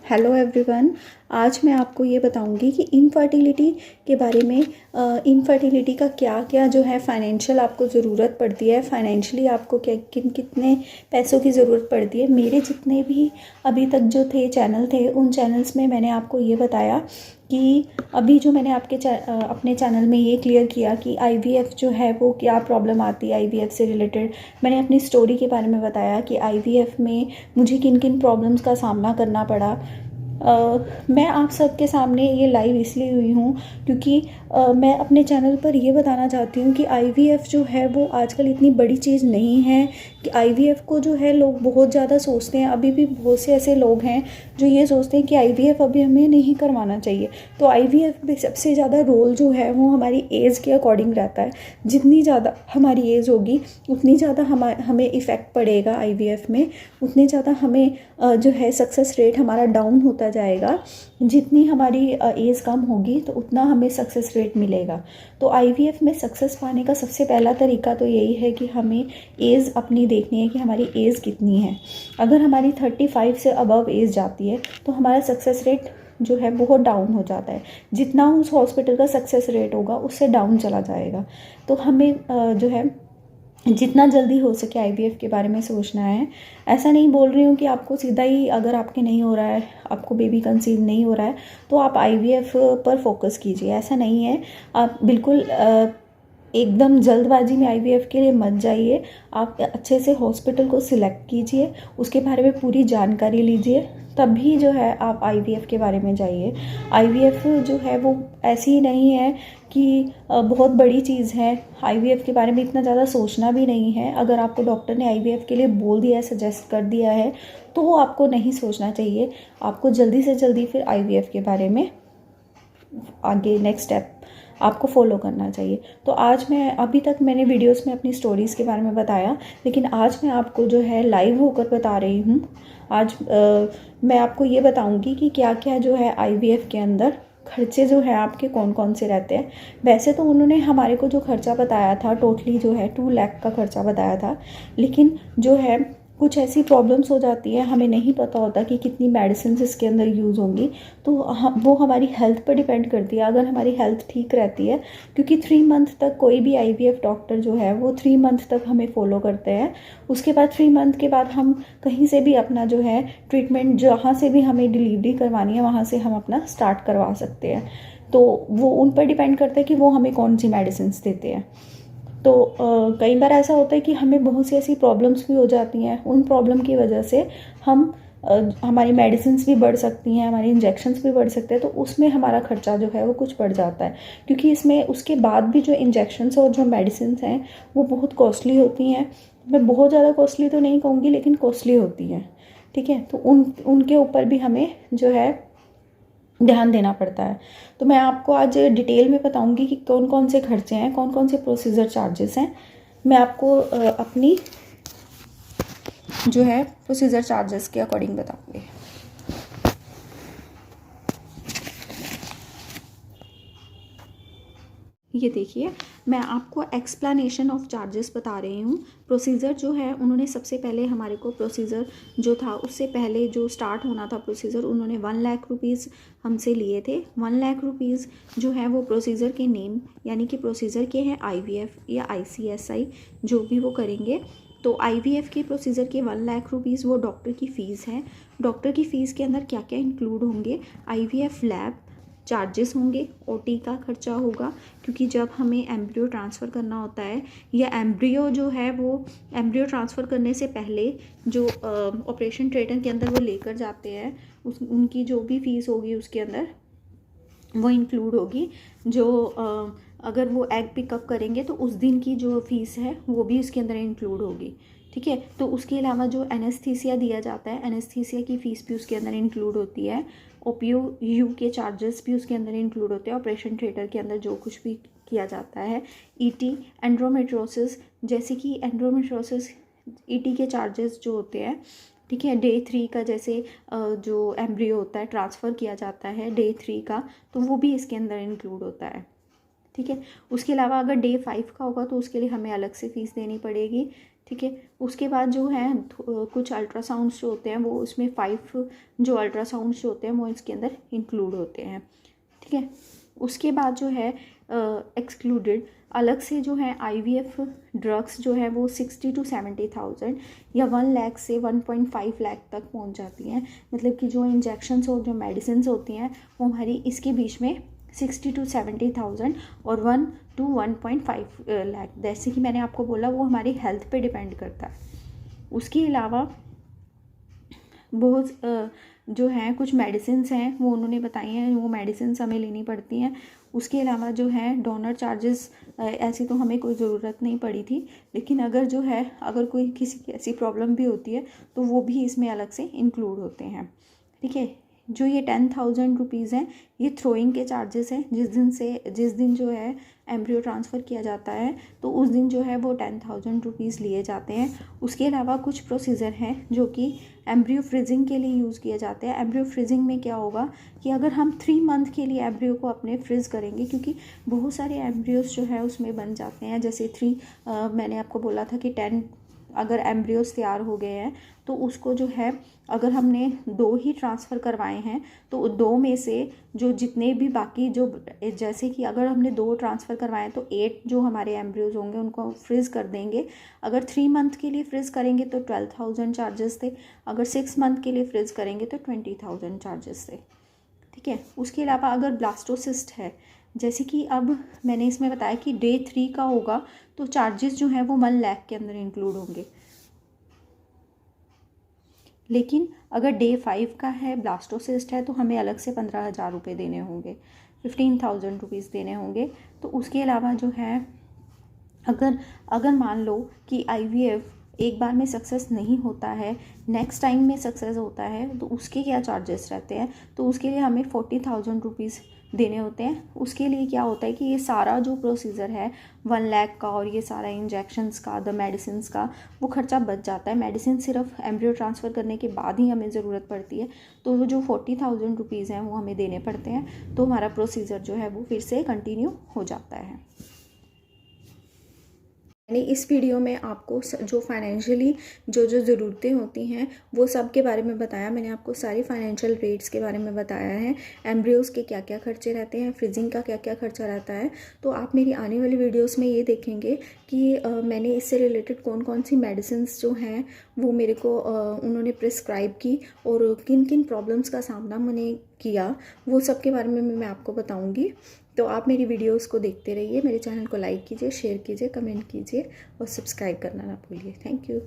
Hello everyone. आज मैं आपको ये बताऊंगी कि इनफर्टिलिटी के बारे में। इनफर्टिलिटी का क्या क्या जो है फाइनेंशियल आपको ज़रूरत पड़ती है, फाइनेंशियली आपको क्या कितने पैसों की ज़रूरत पड़ती है। मेरे जितने भी अभी तक जो थे चैनल थे, उन चैनल्स में मैंने आपको ये बताया कि अभी जो मैंने अपने चैनल में ये क्लियर किया कि आईवीएफ जो है वो क्या प्रॉब्लम आती है। आईवीएफ से रिलेटेड मैंने अपनी स्टोरी के बारे में बताया कि आईवीएफ में मुझे किन किन प्रॉब्लम्स का सामना करना पड़ा। मैं आप सबके सामने ये लाइव इसलिए हुई हूँ क्योंकि मैं अपने चैनल पर ये बताना चाहती हूँ कि आईवीएफ जो है वो आजकल इतनी बड़ी चीज़ नहीं है कि आईवीएफ को जो है लोग बहुत ज़्यादा सोचते हैं। अभी भी बहुत से ऐसे लोग हैं जो ये सोचते हैं कि आईवीएफ अभी हमें नहीं करवाना चाहिए। तो आईवीएफ में सबसे ज़्यादा रोल जो है वो हमारी एज के अकॉर्डिंग रहता है। जितनी ज़्यादा हमारी एज होगी उतनी ज़्यादा हमें इफ़ेक्ट पड़ेगा आईवीएफ में, उतनी ज़्यादा हमें जो है सक्सेस रेट हमारा डाउन होता जाएगा। जितनी हमारी एज कम होगी तो उतना हमें सक्सेस रेट मिलेगा। तो आईवीएफ में सक्सेस पाने का सबसे पहला तरीका तो यही है कि हमें एज अपनी देखनी है कि हमारी एज कितनी है। अगर हमारी 35 से अबव एज जाती है तो हमारा सक्सेस रेट जो है बहुत डाउन हो जाता है। जितना उस हॉस्पिटल का सक्सेस रेट होगा उससे डाउन चला जाएगा। तो हमें जो है जितना जल्दी हो सके आईवीएफ के बारे में सोचना है। ऐसा नहीं बोल रही हूँ कि आपको सीधा ही अगर आपके नहीं हो रहा है, आपको बेबी कंसीव नहीं हो रहा है तो आप आईवीएफ पर फोकस कीजिए, ऐसा नहीं है। आप बिल्कुल एकदम जल्दबाजी में आईवीएफ के लिए मत जाइए। आप अच्छे से हॉस्पिटल को सिलेक्ट कीजिए, उसके बारे में पूरी जानकारी लीजिए, तभी जो है आप आईवीएफ के बारे में जाइए। आईवीएफ जो है वो ऐसी ही नहीं है कि बहुत बड़ी चीज़ है। आईवीएफ के बारे में इतना ज़्यादा सोचना भी नहीं है। अगर आपको डॉक्टर ने आईवीएफ के लिए बोल दिया है, सजेस्ट कर दिया है, तो वो आपको नहीं सोचना चाहिए। आपको जल्दी से जल्दी फिर आईवीएफ के बारे में आगे नेक्स्ट स्टेप आपको फॉलो करना चाहिए। तो आज मैं अभी तक मैंने वीडियोस में अपनी स्टोरीज़ के बारे में बताया, लेकिन आज मैं आपको जो है लाइव होकर बता रही हूँ। आज मैं आपको ये बताऊँगी कि क्या क्या जो है आईवीएफ के अंदर खर्चे जो है आपके कौन कौन से रहते हैं। वैसे तो उन्होंने हमारे को जो खर्चा बताया था टोटली जो है 2 लाख का खर्चा बताया था, लेकिन जो है कुछ ऐसी प्रॉब्लम्स हो जाती है, हमें नहीं पता होता कि कितनी मेडिसिन इसके अंदर यूज़ होंगी। तो वो हमारी हेल्थ पर डिपेंड करती है। अगर हमारी हेल्थ ठीक रहती है, क्योंकि 3 मंथ तक कोई भी आईवीएफ डॉक्टर जो है वो 3 मंथ तक हमें फॉलो करते हैं। उसके बाद 3 मंथ के बाद हम कहीं से भी अपना जो है ट्रीटमेंट, जहाँ से भी हमें डिलीवरी करवानी है वहाँ से हम अपना स्टार्ट करवा सकते हैं। तो वो उन पर डिपेंड करता है कि वो हमें कौन सी मेडिसिन देते हैं। तो कई बार ऐसा होता है कि हमें बहुत सी ऐसी प्रॉब्लम्स भी हो जाती हैं। उन प्रॉब्लम की वजह से हमारी मेडिसिन्स भी बढ़ सकती हैं, हमारे इंजेक्शन्स भी बढ़ सकते हैं। तो उसमें हमारा खर्चा जो है वो कुछ बढ़ जाता है, क्योंकि इसमें उसके बाद भी जो इंजेक्शन्स और जो मेडिसिन्स हैं वो बहुत कॉस्टली होती हैं। मैं बहुत ज़्यादा कॉस्टली तो नहीं कहूँगी, लेकिन कॉस्टली होती हैं। ठीक है, तो उनके ऊपर भी हमें जो है ध्यान देना पड़ता है। तो मैं आपको आज डिटेल में बताऊंगी कि कौन कौन से खर्चे हैं, कौन कौन से प्रोसीजर चार्जेस हैं। मैं आपको अपनी जो है प्रोसीजर चार्जेस के अकॉर्डिंग बताऊंगी। ये देखिए, मैं आपको एक्सप्लेनेशन ऑफ चार्जेस बता रही हूँ। प्रोसीजर जो है उन्होंने सबसे पहले हमारे को प्रोसीजर जो था उससे पहले जो स्टार्ट होना था प्रोसीजर, उन्होंने 1 लाख रुपीज़ हमसे लिए थे। 1 लाख रुपीज़ जो है वो प्रोसीजर के नेम, यानी कि प्रोसीजर के हैं आईवीएफ या आईसीएसआई, जो भी वो करेंगे। तो आईवीएफ के प्रोसीजर के 1 लाख रुपीज़ वो डॉक्टर की फ़ीस है। डॉक्टर की फ़ीस के अंदर क्या क्या इंक्लूड होंगे? आईवीएफ लैब चार्जेस होंगे, ओटी का खर्चा होगा, क्योंकि जब हमें एम्ब्रियो ट्रांसफ़र करना होता है या एम्ब्रियो जो है वो एम्ब्रियो ट्रांसफ़र करने से पहले जो ऑपरेशन थिएटर के अंदर वो लेकर जाते हैं, उनकी जो भी फ़ीस होगी उसके अंदर वो इंक्लूड होगी। जो अगर वो एग पिकअप करेंगे तो उस दिन की जो फ़ीस है वो भी उसके अंदर इंक्लूड होगी। ठीक है, तो उसके अलावा जो एनेस्थीसिया दिया जाता है, एनेस्थीसिया की फ़ीस भी उसके अंदर इंक्लूड होती है। ओपीयू के चार्जेस भी उसके अंदर इंक्लूड होते हैं। ऑपरेशन थिएटर के अंदर जो कुछ भी किया जाता है, ईटी, एंड्रोमेट्रोसिस, जैसे कि एंड्रोमेट्रोसिस ईटी के चार्जेस जो होते हैं, ठीक है, डे 3 का जैसे जो एम्ब्रियो होता है ट्रांसफ़र किया जाता है डे 3 का, तो वो भी इसके अंदर इंक्लूड होता है। ठीक है, उसके अलावा अगर डे 5 का होगा तो उसके लिए हमें अलग से फ़ीस देनी पड़ेगी। ठीक है। उसके बाद जो है कुछ अल्ट्रासाउंड्स जो होते हैं वो उसमें 5 जो अल्ट्रासाउंड्स जो होते हैं वो इसके अंदर इंक्लूड होते हैं, ठीक है। उसके बाद जो है एक्सक्लूडेड अलग से जो है IVF ड्रग्स जो है वो 60 to 70,000 या 1 लाख से 1.5 लाख तक पहुंच जाती हैं। मतलब कि जो इंजेक्शन्स और जो मेडिसिन होती हैं वो हमारी इसके बीच में 60 to 70,000 और 1 to 1.5 लाख, जैसे कि मैंने आपको बोला वो हमारी हेल्थ पे डिपेंड करता है। उसके अलावा बहुत जो हैं कुछ मेडिसिन्स हैं वो उन्होंने बताई हैं, वो मेडिसिन्स हमें लेनी पड़ती हैं। उसके अलावा जो है डोनर चार्जेस ऐसी तो हमें कोई ज़रूरत नहीं पड़ी थी, लेकिन अगर कोई किसी की ऐसी प्रॉब्लम भी होती है तो वो भी इसमें अलग से इंक्लूड होते हैं, ठीक है। जो ये 10,000 रुपीज़ हैं ये थ्रोइंग के चार्जेस हैं। जिस दिन जो है एम्ब्रियो ट्रांसफ़र किया जाता है तो उस दिन जो है वो 10,000 रुपीज़ लिए जाते हैं। उसके अलावा कुछ प्रोसीजर हैं जो कि एम्ब्रियो फ्रीजिंग के लिए यूज़ किए जाते हैं। एम्ब्रियो फ्रीजिंग में क्या होगा कि अगर हम 3 मंथ के लिए एम्ब्रियो को अपने फ्रीज़ करेंगे, क्योंकि बहुत सारे एम्ब्रियोज जो है उसमें बन जाते हैं, जैसे मैंने आपको बोला था कि 10 अगर एम्ब्रियोज तैयार हो गए हैं तो उसको जो है अगर हमने 2 ही ट्रांसफ़र करवाए हैं तो 2 में से जो जितने भी बाकी जो, जैसे कि अगर हमने 2 ट्रांसफ़र करवाए तो 8 जो हमारे एम्ब्रियोज होंगे उनको फ्रीज़ कर देंगे। अगर 3 मंथ के लिए फ्रीज़ करेंगे तो 12,000 चार्जेस थे, अगर 6 मंथ के लिए फ्रीज़ करेंगे तो 20,000 चार्जेस थे, ठीक है। उसके अलावा अगर ब्लास्टोसिस्ट है, जैसे कि अब मैंने इसमें बताया कि डे 3 का होगा तो चार्जेस जो हैं वो 1 लाख के अंदर इंक्लूड होंगे। लेकिन अगर डे 5 का है ब्लास्टोसिस्ट है तो हमें अलग से 15,000 रुपये देने होंगे, 15,000 रुपीज़ देने होंगे। तो उसके अलावा जो है अगर मान लो कि IVF एक बार में सक्सेस नहीं होता है, नेक्स्ट टाइम में सक्सेस होता है, तो उसके क्या चार्जेस रहते हैं, तो उसके लिए हमें 40,000 रुपीज़ देने होते हैं। उसके लिए क्या होता है कि ये सारा जो प्रोसीजर है 1 लाख का और ये सारा इंजेक्शन्स का, द मेडिसिन का वो खर्चा बच जाता है। मेडिसिन सिर्फ एम्ब्रियो ट्रांसफ़र करने के बाद ही हमें ज़रूरत पड़ती है, तो वो जो 40,000 रुपीज़ हैं वो हमें देने पड़ते हैं, तो हमारा प्रोसीजर जो है वो फिर से कंटिन्यू हो जाता है। मैंने इस वीडियो में आपको जो फाइनेंशियली जो ज़रूरतें होती हैं वो सब के बारे में बताया। मैंने आपको सारी फाइनेंशियल रेट्स के बारे में बताया है, एम्ब्रियोज़ के क्या क्या खर्चे रहते हैं, फ्रीजिंग का क्या क्या खर्चा रहता है। तो आप मेरी आने वाली वीडियोस में ये देखेंगे कि मैंने इससे रिलेटेड कौन कौन सी मेडिसिन्स जो हैं वो मेरे को उन्होंने प्रिस्क्राइब की और किन किन प्रॉब्लम्स का सामना मैंने किया, वो सब के बारे में मैं आपको बताऊँगी। तो आप मेरी वीडियोस को देखते रहिए, मेरे चैनल को लाइक कीजिए, शेयर कीजिए, कमेंट कीजिए और सब्सक्राइब करना ना भूलिए। Thank you.